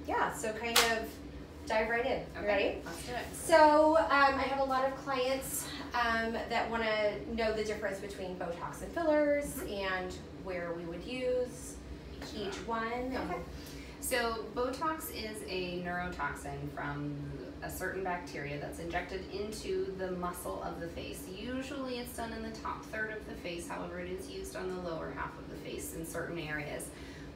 Yeah, so kind of dive right in. Okay, Ready? let's do it. So I have a lot of clients that want to know the difference between Botox and fillers and where we would use each one. Okay. So Botox is a neurotoxin from a certain bacteria that's injected into the muscle of the face. Usually it's done in the top third of the face, however it is used on the lower half of the face in certain areas.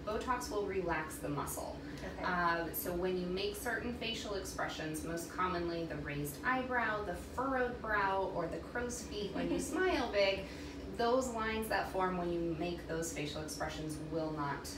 Botox will relax the muscle. Okay. So when you make certain facial expressions, most commonly the raised eyebrow, the furrowed brow, or the crow's feet when you smile big, those lines that form when you make those facial expressions will not,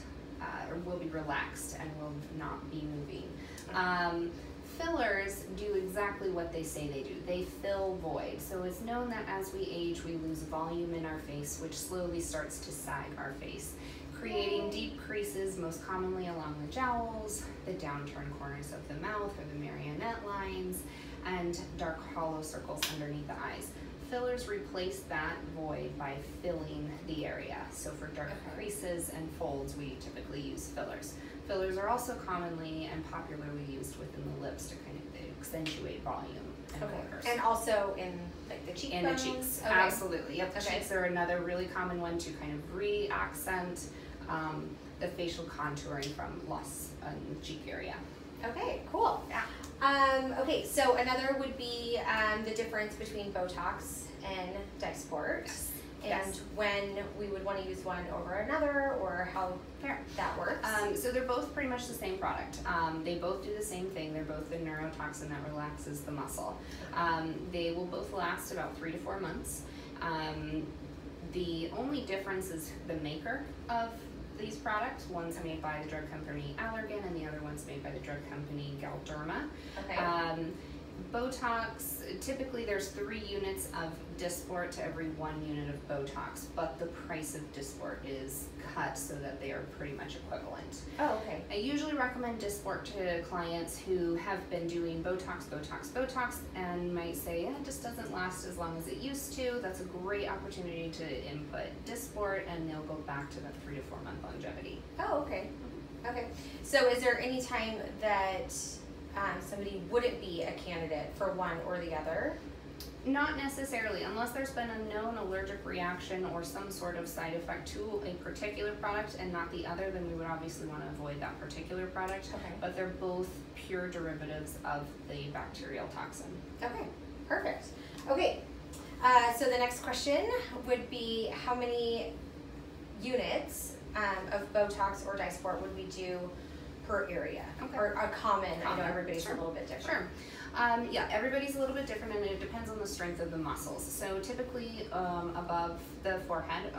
or will be relaxed and will not be moving. Fillers do exactly what they say they do. They fill void. So it's known that as we age, we lose volume in our face, which slowly starts to sag our face, creating deep creases, most commonly along the jowls, the downturned corners of the mouth or the marionette lines, and dark hollow circles underneath the eyes. Fillers replace that void by filling the area. So for dark creases and folds, we typically use fillers. Fillers are also commonly and popularly used within the lips to kind of accentuate volume and borders. And also in like the cheekbones? In the cheeks, absolutely. Yep, the cheeks are another really common one to kind of re-accent the facial contouring from loss in the cheek area. Okay, cool. Yeah. Okay, so another would be the difference between Botox and Dysport, and when we would want to use one over another, or how that works. So they're both pretty much the same product. They both do the same thing. They're both the neurotoxin that relaxes the muscle. They will both last about 3 to 4 months. The only difference is the maker of these products. One's made by the drug company Allergan, and the other one's made by the drug company Galderma. Okay. Botox, typically there's 3 units of Dysport to every 1 unit of Botox, but the price of Dysport is cut so that they are pretty much equivalent. Oh, okay. I usually recommend Dysport to clients who have been doing Botox, and might say, it just doesn't last as long as it used to. That's a great opportunity to input Dysport, and they'll go back to that 3 to 4 month longevity. Oh, okay. Okay. So is there any time that somebody wouldn't be a candidate for one or the other? Not necessarily, unless there's been a known allergic reaction or some sort of side effect to a particular product and not the other, then we would obviously want to avoid that particular product. Okay. But they're both pure derivatives of the bacterial toxin. Okay, perfect. Okay, so the next question would be how many units of Botox or Dysport would we do per area? Okay. Or a common. I know everybody's a little bit different. Sure. Yeah, everybody's a little bit different, and it depends on the strength of the muscles. So typically above the forehead,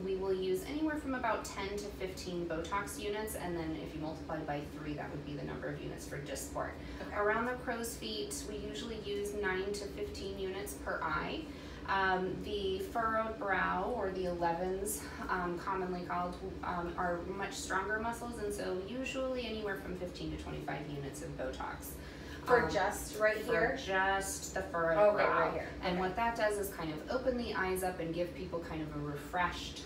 we will use anywhere from about 10 to 15 Botox units, and then if you multiply by 3, that would be the number of units for Dysport. Okay. Around the crow's feet, we usually use 9 to 15 units per eye. The furrowed brow, or the 11s, commonly called, are much stronger muscles, and so usually anywhere from 15 to 25 units of Botox. For just right here? For just the furrowed brow. Right here. And what that does is kind of open the eyes up and give people kind of a refreshed,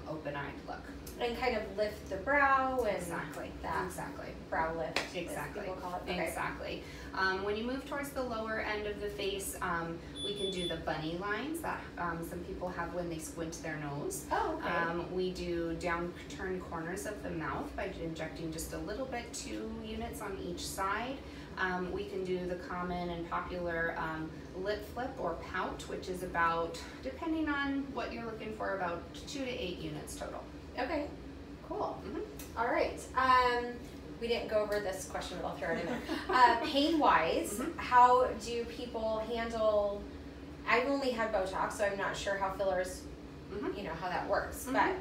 open-eyed look. And kind of lift the brow and exactly. Brow lift. Exactly. People call it. Okay. Exactly. When you move towards the lower end of the face, we can do the bunny lines that some people have when they squint their nose. Oh, okay. We do downturned corners of the mouth by injecting just a little bit, 2 units on each side. We can do the common and popular lip flip or pout, which is about, depending on what you're looking for, about 2 to 8 units total. Okay, cool. All right. We didn't go over this question, but I'll throw it in there. Pain-wise, how do people handle, I've only had Botox, so I'm not sure how fillers, you know, how that works. But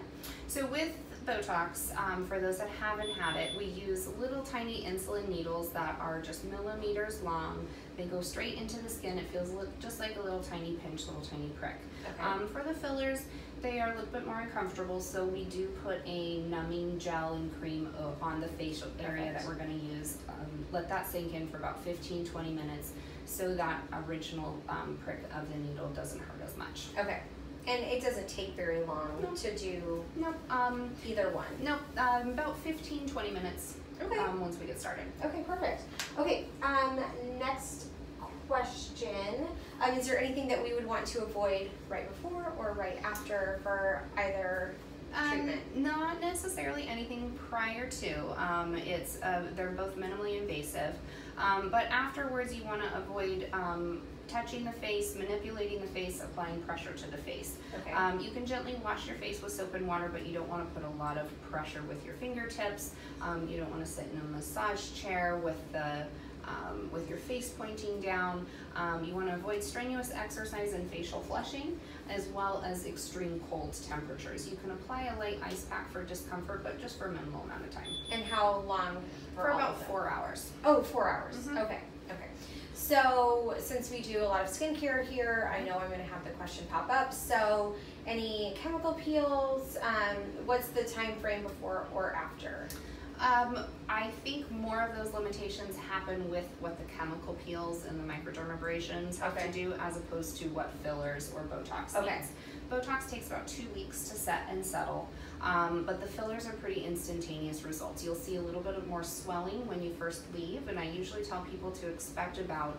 so with Botox, for those that haven't had it, we use little tiny insulin needles that are just millimeters long. They go straight into the skin. It feels just like a little tiny pinch, little tiny prick. Okay. For the fillers, they are a little bit more uncomfortable, so we do put a numbing gel and cream on the facial area that we're going to use. Let that sink in for about 15-20 minutes so that original prick of the needle doesn't hurt as much. Okay. And it doesn't take very long to do either one. Nope, about 15-20 minutes. Okay. Once we get started. Okay, perfect. Okay, next question. Is there anything that we would want to avoid right before or right after for either treatment? Not necessarily anything prior to. They're both minimally invasive, but afterwards you want to avoid touching the face, manipulating the face, applying pressure to the face. Okay. You can gently wash your face with soap and water, but you don't want to put a lot of pressure with your fingertips. You don't want to sit in a massage chair with your face pointing down. You want to avoid strenuous exercise and facial flushing, as well as extreme cold temperatures. You can apply a light ice pack for discomfort, but just for a minimal amount of time. And how long? For about 4 hours. Oh, 4 hours. Mm-hmm. Okay. So since we do a lot of skincare here, I know I'm going to have the question pop up. So any chemical peels? What's the time frame before or after? I think more of those limitations happen with what the chemical peels and the microdermabrasions have to do, as opposed to what fillers or Botox needs. Botox takes about 2 weeks to set and settle, but the fillers are pretty instantaneous results. You'll see a little bit of more swelling when you first leave, and I usually tell people to expect about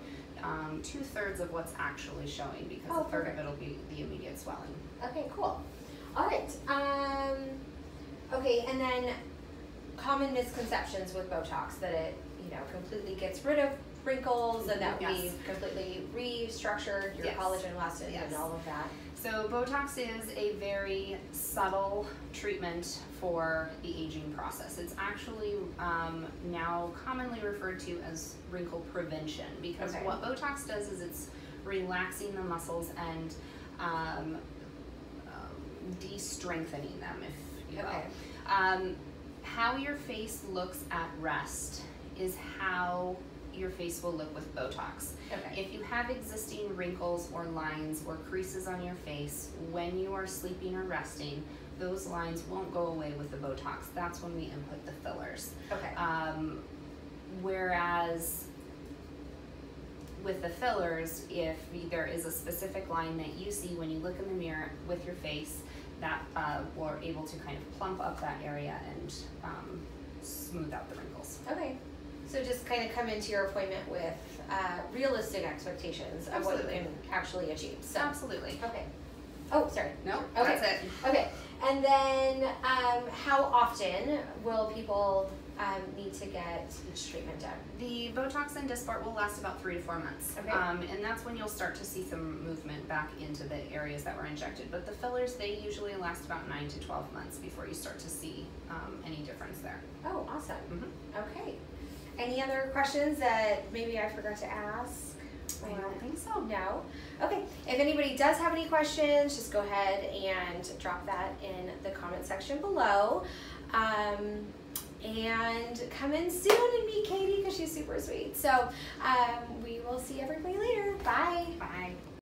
2/3 of what's actually showing, because a third of it will be the immediate swelling. Okay, cool. All right. Okay, and then common misconceptions with Botox, that it, completely gets rid of wrinkles, and that we've completely restructured your collagen elastin and all of that. So Botox is a very subtle treatment for the aging process. It's actually now commonly referred to as wrinkle prevention, because what Botox does is it's relaxing the muscles and de-strengthening them, if you will. How your face looks at rest is how your face will look with Botox. If you have existing wrinkles or lines or creases on your face, when you are sleeping or resting, those lines won't go away with the Botox. That's when we input the fillers. Whereas with the fillers, if there is a specific line that you see when you look in the mirror with your face, that we're able to kind of plump up that area and smooth out the wrinkles. Okay. So just kind of come into your appointment with realistic expectations of what you can actually achieve. So. Absolutely. Okay. Oh, sorry. No, okay. That's it. Okay. And then how often will people need to get each treatment done? The Botox and Dysport will last about 3 to 4 months. And that's when you'll start to see some movement back into the areas that were injected. But the fillers, they usually last about 9 to 12 months before you start to see any difference there. Oh, awesome. Okay. Any other questions that maybe I forgot to ask? I don't think so. No? Okay. If anybody does have any questions, just go ahead and drop that in the comment section below. And come in soon and meet Katie, because she's super sweet. So we will see everybody later. Bye. Bye.